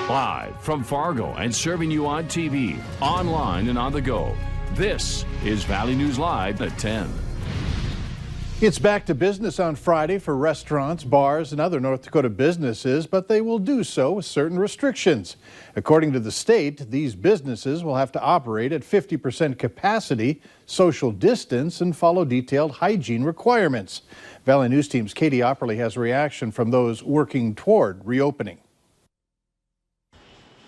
Live from Fargo and serving you on TV, online, and on the go. This is Valley News Live at 10. It's back to business on Friday for restaurants, bars, and other North Dakota businesses, but they will do so with certain restrictions. According to the state, these businesses will have to operate at 50% capacity, social distance, and follow detailed hygiene requirements. Valley News Team's Katie Opperly has a reaction from those working toward reopening.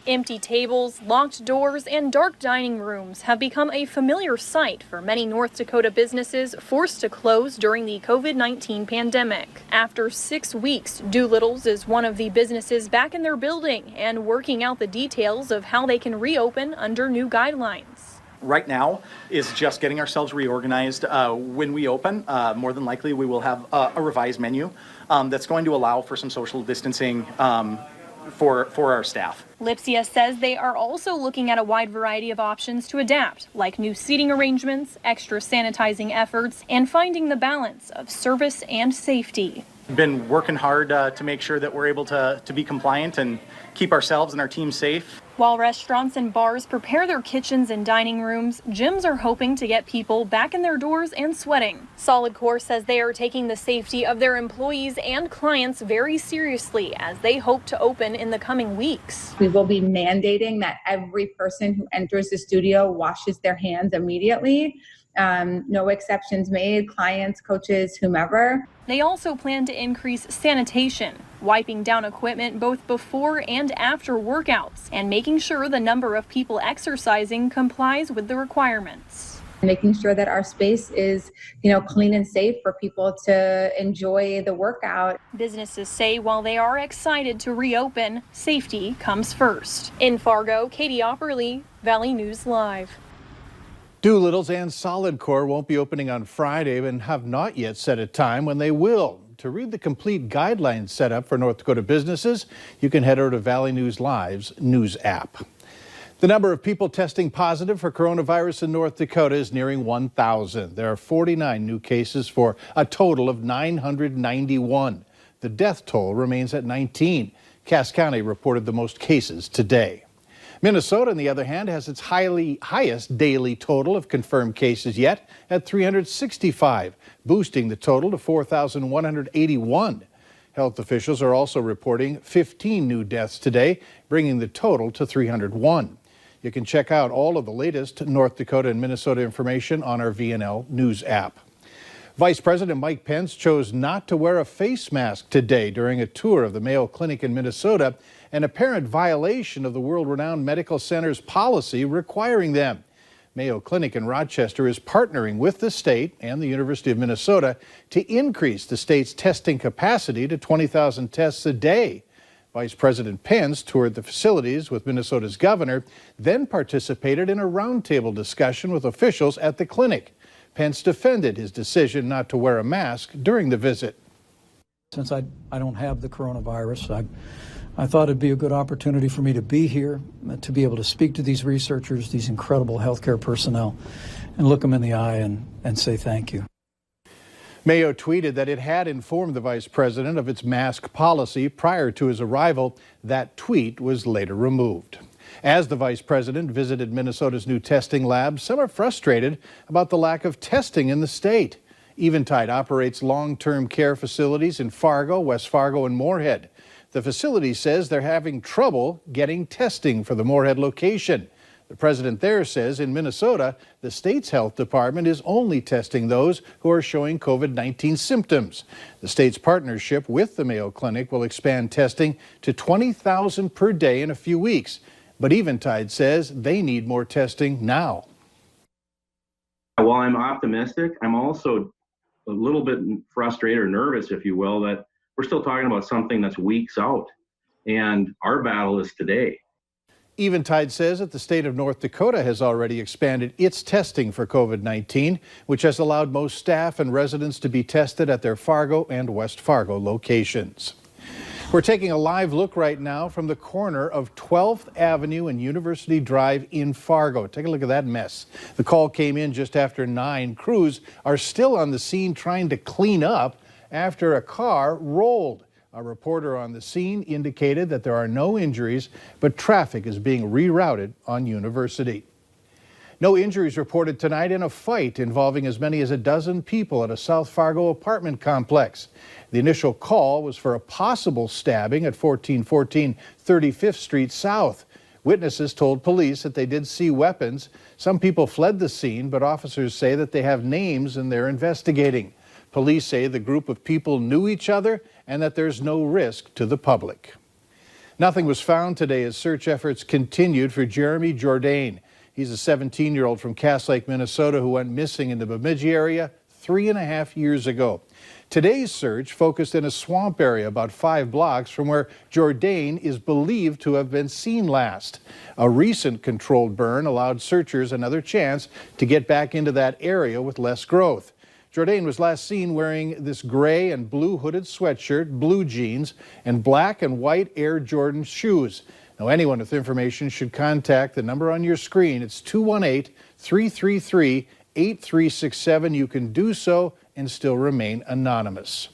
Empty tables, locked doors, and dark dining rooms have become a familiar sight for many North Dakota businesses forced to close during the COVID-19 pandemic. After 6 weeks, Doolittle's is one of the businesses back in their building and working out the details of how they can reopen under new guidelines. Right now is just getting ourselves reorganized. When we open, more than likely we will have a revised menu that's going to allow for some social distancing for our staff. Lipsia says they are also looking at a wide variety of options to adapt, like new seating arrangements, extra sanitizing efforts, and finding the balance of service and safety. We've been working hard to make sure that we're able to be compliant and keep ourselves and our team safe. While restaurants and bars prepare their kitchens and dining rooms, gyms are hoping to get people back in their doors and sweating. Solid Core says they are taking the safety of their employees and clients very seriously as they hope to open in the coming weeks. We will be mandating that every person who enters the studio washes their hands immediately. No exceptions made, clients, coaches, whomever. They also plan to increase sanitation, wiping down equipment both before and after workouts, and making sure the number of people exercising complies with the requirements. Making sure that our space is, clean and safe for people to enjoy the workout. Businesses say while they are excited to reopen, safety comes first. In Fargo, Katie Opperly, Valley News Live. Doolittle's and Solid Core won't be opening on Friday and have not yet set a time when they will. To read the complete guidelines set up for North Dakota businesses, you can head over to Valley News Live's news app. The number of people testing positive for coronavirus in North Dakota is nearing 1,000. There are 49 new cases for a total of 991. The death toll remains at 19. Cass County reported the most cases today. Minnesota, on the other hand, has its highest daily total of confirmed cases yet at 365, boosting the total to 4,181. Health officials are also reporting 15 new deaths today, bringing the total to 301. You can check out all of the latest North Dakota and Minnesota information on our VNL News app. Vice President Mike Pence chose not to wear a face mask today during a tour of the Mayo Clinic in Minnesota, an apparent violation of the world-renowned medical center's policy requiring them. Mayo Clinic in Rochester is partnering with the state and the University of Minnesota to increase the state's testing capacity to 20,000 tests a day. Vice President Pence toured the facilities with Minnesota's governor, then participated in a roundtable discussion with officials at the clinic. Pence defended his decision not to wear a mask during the visit. Since I don't have the coronavirus, I thought it'd be a good opportunity for me to be here, to be able to speak to these researchers, these incredible healthcare personnel, and look them in the eye and say thank you. Mayo tweeted that it had informed the vice president of its mask policy prior to his arrival. That tweet was later removed. As the vice president visited Minnesota's new testing lab, some are frustrated about the lack of testing in the state. Eventide operates long-term care facilities in Fargo, West Fargo, and Moorhead. The facility says they're having trouble getting testing for the Moorhead location. The president there says in Minnesota, the state's health department is only testing those who are showing COVID-19 symptoms. The state's partnership with the Mayo Clinic will expand testing to 20,000 per day in a few weeks. But Eventide says they need more testing now. While I'm optimistic, I'm also a little bit frustrated or nervous, if you will, that we're still talking about something that's weeks out, and our battle is today. Eventide says that the state of North Dakota has already expanded its testing for COVID-19, which has allowed most staff and residents to be tested at their Fargo and West Fargo locations. We're taking a live look right now from the corner of 12th Avenue and University Drive in Fargo. Take a look at that mess. The call came in just after 9. Crews are still on the scene trying to clean up after a car rolled. A reporter on the scene indicated that there are no injuries, but traffic is being rerouted on University. No injuries reported tonight in a fight involving as many as a dozen people at a South Fargo apartment complex. The initial call was for a possible stabbing at 1414 35th Street South. Witnesses told police that they did see weapons. Some people fled the scene, but officers say that they have names and they're investigating. Police say the group of people knew each other and that there's no risk to the public. Nothing was found today as search efforts continued for Jeremy Jourdain. He's a 17-year-old from Cass Lake, Minnesota, who went missing in the Bemidji area 3.5 years ago. Today's search focused in a swamp area about 5 blocks from where Jourdain is believed to have been seen last. A recent controlled burn allowed searchers another chance to get back into that area with less growth. Jourdain was last seen wearing this gray and blue hooded sweatshirt, blue jeans, and black and white Air Jordan shoes. Now, anyone with information should contact the number on your screen. It's 218-333-8367. You can do so and still remain anonymous.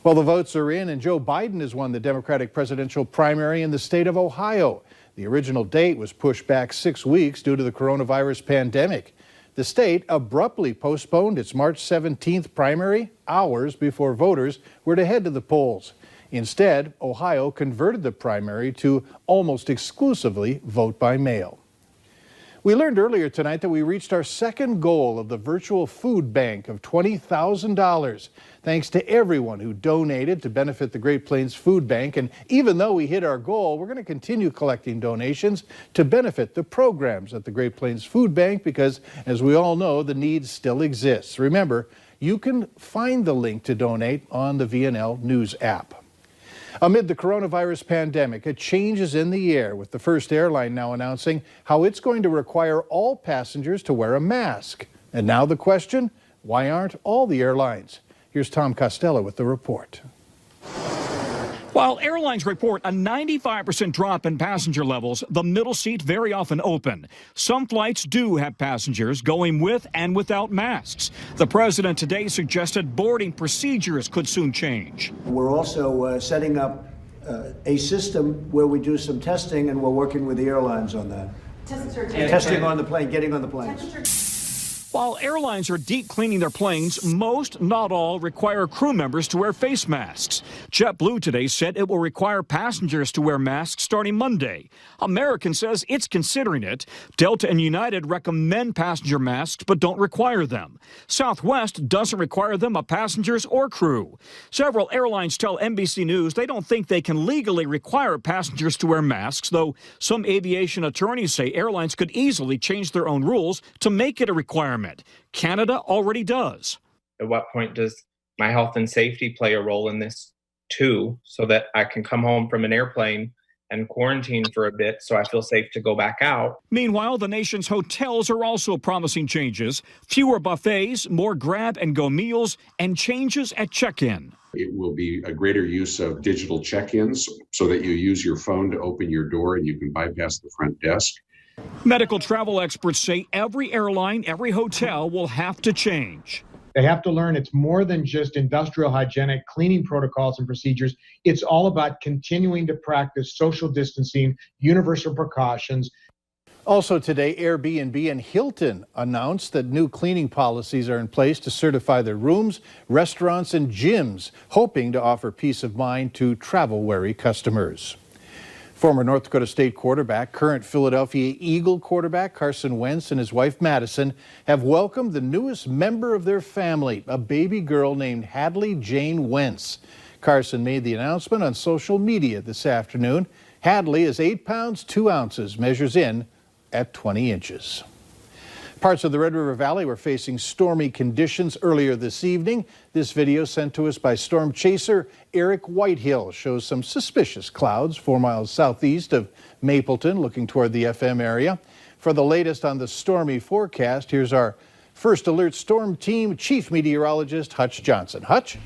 Well, the votes are in, and Joe Biden has won the Democratic presidential primary in the state of Ohio. The original date was pushed back 6 weeks due to the coronavirus pandemic. The state abruptly postponed its March 17th primary hours before voters were to head to the polls. Instead, Ohio converted the primary to almost exclusively vote by mail. We learned earlier tonight that we reached our second goal of the virtual food bank of $20,000. Thanks to everyone who donated to benefit the Great Plains Food Bank. And even though we hit our goal, we're going to continue collecting donations to benefit the programs at the Great Plains Food Bank because, as we all know, the need still exists. Remember, you can find the link to donate on the VNL News app. Amid the coronavirus pandemic, a change is in the air, with the first airline now announcing how it's going to require all passengers to wear a mask. And now the question, why aren't all the airlines? Here's Tom Costello with the report. While airlines report a 95% drop in passenger levels, the middle seat very often open. Some flights do have passengers going with and without masks. The president today suggested boarding procedures could soon change. We're also setting up a system where we do some testing, and we're working with the airlines on that. Testing on the plane, getting on the planes. While airlines are deep cleaning their planes, most, not all, require crew members to wear face masks. JetBlue today said it will require passengers to wear masks starting Monday. American says it's considering it. Delta and United recommend passenger masks but don't require them. Southwest doesn't require them of passengers or crew. Several airlines tell NBC News they don't think they can legally require passengers to wear masks, though some aviation attorneys say airlines could easily change their own rules to make it a requirement. Canada already does. At what point does my health and safety play a role in this too, so that I can come home from an airplane and quarantine for a bit so I feel safe to go back out? Meanwhile, the nation's hotels are also promising changes. Fewer buffets, more grab-and-go meals, and changes at check-in. It will be a greater use of digital check-ins so that you use your phone to open your door and you can bypass the front desk. Medical travel experts say every airline, every hotel will have to change. They have to learn it's more than just industrial hygienic cleaning protocols and procedures. It's all about continuing to practice social distancing, universal precautions. Also today, Airbnb and Hilton announced that new cleaning policies are in place to certify their rooms, restaurants, and gyms, hoping to offer peace of mind to travel-weary customers. Former North Dakota State quarterback, current Philadelphia Eagle quarterback Carson Wentz and his wife Madison have welcomed the newest member of their family, a baby girl named Hadley Jane Wentz. Carson made the announcement on social media this afternoon. Hadley is 8 pounds 2 ounces, measures in at 20 inches. Parts of the Red River Valley were facing stormy conditions earlier this evening. This video sent to us by storm chaser Eric Whitehill shows some suspicious clouds 4 miles southeast of Mapleton, looking toward the FM area. For the latest on the stormy forecast, here's our First Alert Storm Team Chief Meteorologist Hutch Johnson. Hutch?